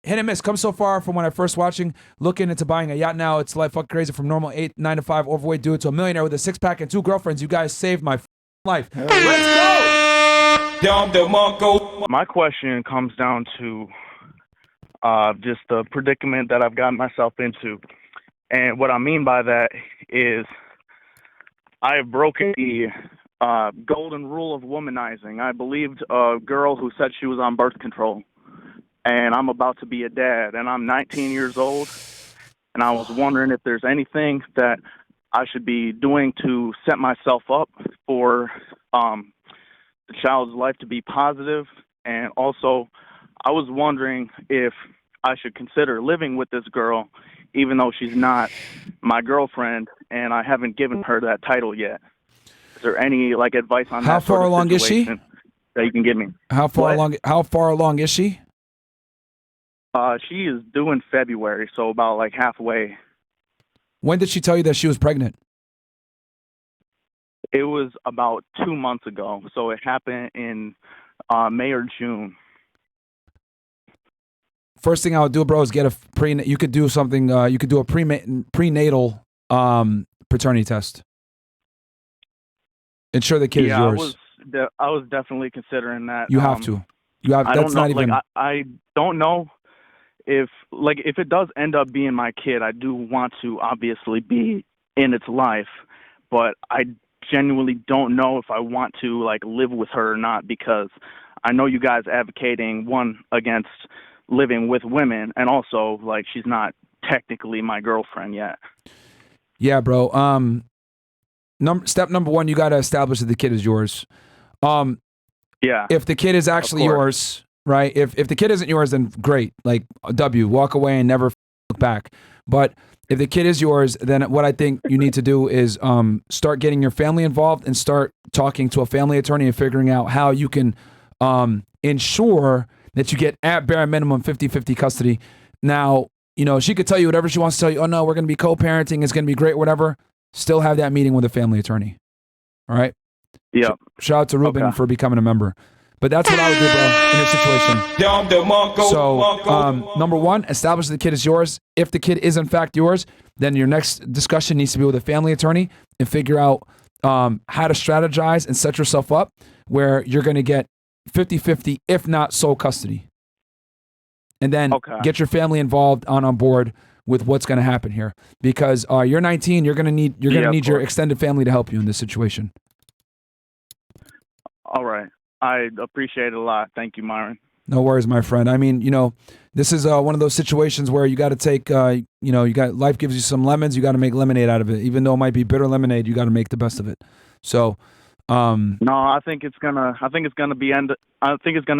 hit and miss. Come so far from when I first watching, looking into buying a yacht now. It's life fucking crazy from normal 9 to 5 overweight dude to a millionaire with a 6-pack and 2 girlfriends. You guys saved my life. Let's go. My question comes down to just the predicament that I've gotten myself into. And what I mean by that is I have broken the golden rule of womanizing. I believed a girl who said she was on birth control. And I'm about to be a dad, and I'm 19 years old, and I was wondering if there's anything that I should be doing to set myself up for the child's life to be positive. And also, I was wondering if I should consider living with this girl, even though she's not my girlfriend, and I haven't given her that title yet. Is there any advice on How that far sort of along is she? situation that you can give me? How far along is she? She is due in February, so about halfway. When did she tell you that she was pregnant? It was about 2 months ago, so it happened in May or June. First thing I would do, bro, is get a you could do something. You could do a prenatal paternity test. Ensure the kid is yours. I was definitely considering that. You have to. You have. That's not even. I don't know if it does end up being my kid. I do want to obviously be in its life, but I genuinely don't know if I want to live with her or not, because I know you guys advocating against living with women, and also she's not technically my girlfriend yet. Yeah, bro. Step number 1, you got to establish that the kid is yours. Yeah. If the kid is actually yours, right? If the kid isn't yours, then great. Walk away and never look back. But if the kid is yours, then what I think you need to do is start getting your family involved and start talking to a family attorney and figuring out how you can ensure that you get at bare minimum 50-50 custody. Now, she could tell you whatever she wants to tell you. Oh no, we're going to be co-parenting. It's going to be great, whatever. Still have that meeting with a family attorney. All right? Yeah. Shout out to Ruben for becoming a member. But that's what I would do, bro, in your situation. So, number 1, establish that the kid is yours. If the kid is in fact yours, then your next discussion needs to be with a family attorney and figure out how to strategize and set yourself up where you're going to get 50-50, if not sole custody. And then get your family involved on board with what's going to happen here, because you're 19. You're going to need your extended family to help you in this situation. All right. I appreciate it a lot. Thank you, Myron. No worries, my friend. I mean, this is one of those situations where you got to take, life gives you some lemons. You got to make lemonade out of it. Even though it might be bitter lemonade, you got to make the best of it. So, no, I think it's gonna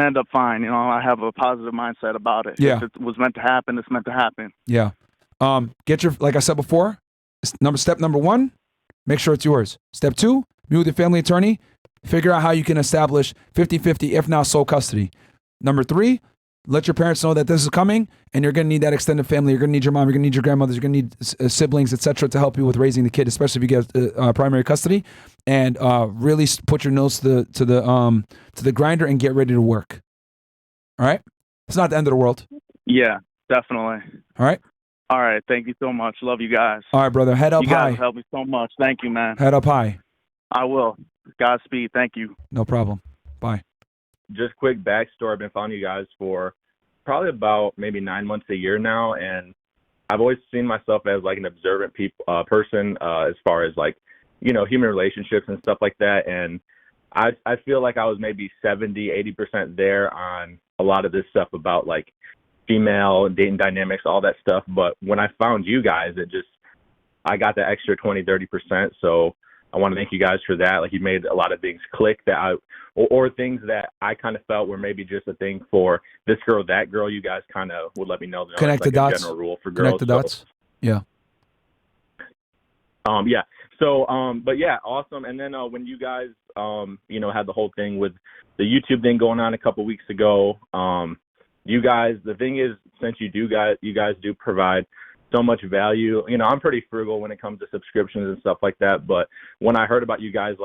end up fine. I have a positive mindset about it. Yeah. If it was meant to happen, it's meant to happen. Yeah. Like I said before, step number 1, make sure it's yours. Step 2, meet with your family attorney, figure out how you can establish 50-50, if not sole custody. Number 3, let your parents know that this is coming, and you're going to need that extended family. You're going to need your mom. You're going to need your grandmothers. You're going to need siblings, etc., to help you with raising the kid, especially if you get primary custody. And really put your nose to the grinder and get ready to work. All right, it's not the end of the world. Yeah, definitely. All right. All right. Thank you so much. Love you guys. All right, brother. Head up high. You guys help me so much. Thank you, man. Head up high. I will. Godspeed. Thank you. No problem. Bye. Just quick backstory. I've been following you guys for probably about maybe 9 months, a year now, and I've always seen myself as an observant person as far as human relationships and stuff like that. And I feel like I was maybe 70-80% there on a lot of this stuff about female dating dynamics, all that stuff. But when I found you guys, I got the extra 20-30%. So I want to thank you guys for that. You made a lot of things click or things that I kind of felt were maybe just a thing for this girl, that girl. You guys kind of would let me know that connect the dots. A general rule for girls. Connect the dots. Yeah. Yeah. So, but yeah, awesome. And then when you guys, had the whole thing with the YouTube thing going on a couple weeks ago, you guys, the thing is, since you guys do provide so much value, I'm pretty frugal when it comes to subscriptions and stuff like that. But when I heard about you guys,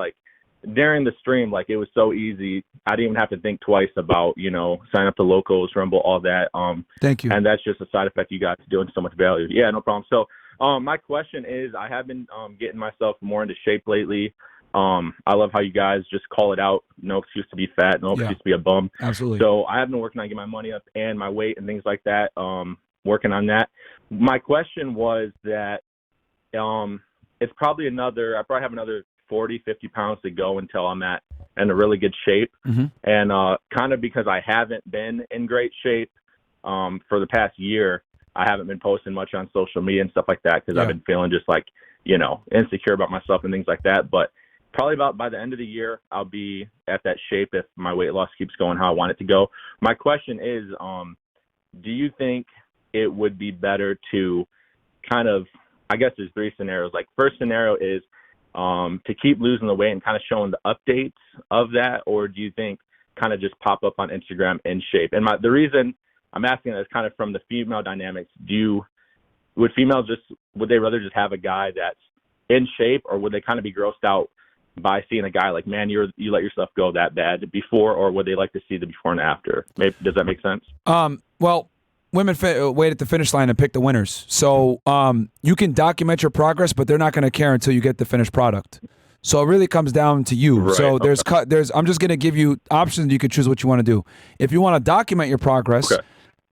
during the stream, like, it was so easy. I didn't even have to think twice about, sign up to Locals, Rumble, all that. Thank you. And that's just a side effect you guys doing so much value. Yeah, no problem. So, my question is, I have been getting myself more into shape lately. I love how you guys just call it out. No excuse to be fat. No excuse to be a bum. Absolutely. So I have been working on getting my money up and my weight and things like that. Working on that. My question was that it's probably I probably have another 40, 50 pounds to go until I'm in a really good shape. Mm-hmm. And kind of because I haven't been in great shape for the past year, I haven't been posting much on social media and stuff like that because I've been feeling just like, insecure about myself and things like that. But probably about by the end of the year, I'll be at that shape if my weight loss keeps going how I want it to go. My question is, do you think it would be better to kind of, I guess there's three scenarios. Like, first scenario is to keep losing the weight and kind of showing the updates of that, or do you think kind of just pop up on Instagram in shape? And the reason I'm asking that is kind of from the female dynamics. Would they rather just have a guy that's in shape, or would they kind of be grossed out by seeing a guy like, man, you let yourself go that bad before, or would they like to see the before and after? Does that make sense? Well, women wait at the finish line and pick the winners. So you can document your progress, but they're not going to care until you get the finished product. So it really comes down to you. Right, so I'm just going to give you options. You can choose what you want to do. If you want to document your progress,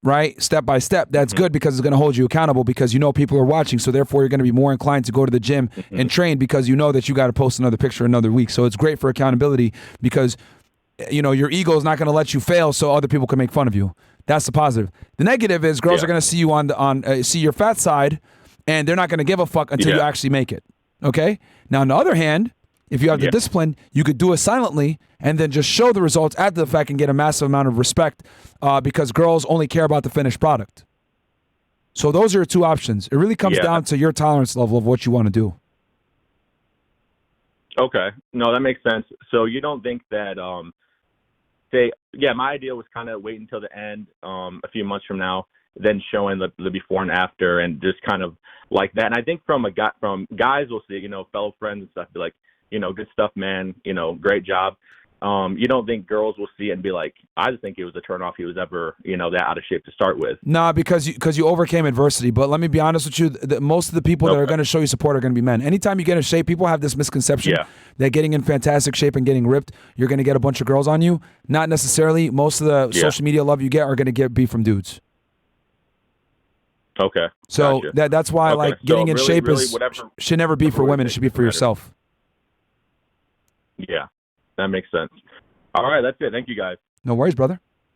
right, step by step, that's good because it's going to hold you accountable because people are watching. So therefore, you're going to be more inclined to go to the gym and train because you know that you got to post another picture another week. So it's great for accountability because your ego is not going to let you fail, so other people can make fun of you. That's the positive. The negative is girls are going to see you see your fat side, and they're not going to give a fuck until you actually make it. Okay. Now, on the other hand, if you have the discipline, you could do it silently and then just show the results after the fact and get a massive amount of respect because girls only care about the finished product. So those are your two options. It really comes down to your tolerance level of what you want to do. Okay. No, that makes sense. So you don't think that, my idea was kind of wait until the end, a few months from now, then showing the before and after and just kind of like that. And I think from guys will see, fellow friends and stuff, be like, good stuff, man, great job. You don't think girls will see it and be like, I just think it was a turnoff. He was ever, that out of shape to start with. Nah, because you overcame adversity. But let me be honest with you, most of the people that are going to show you support are going to be men. Anytime you get in shape, people have this misconception that getting in fantastic shape and getting ripped, you're going to get a bunch of girls on you. Not necessarily. Most of the social media love you get are going to be from dudes. Okay. So gotcha. that's why getting in shape should never be for women. It should be for yourself. Yeah, that makes sense. All right, that's it. Thank you, guys. No worries, brother.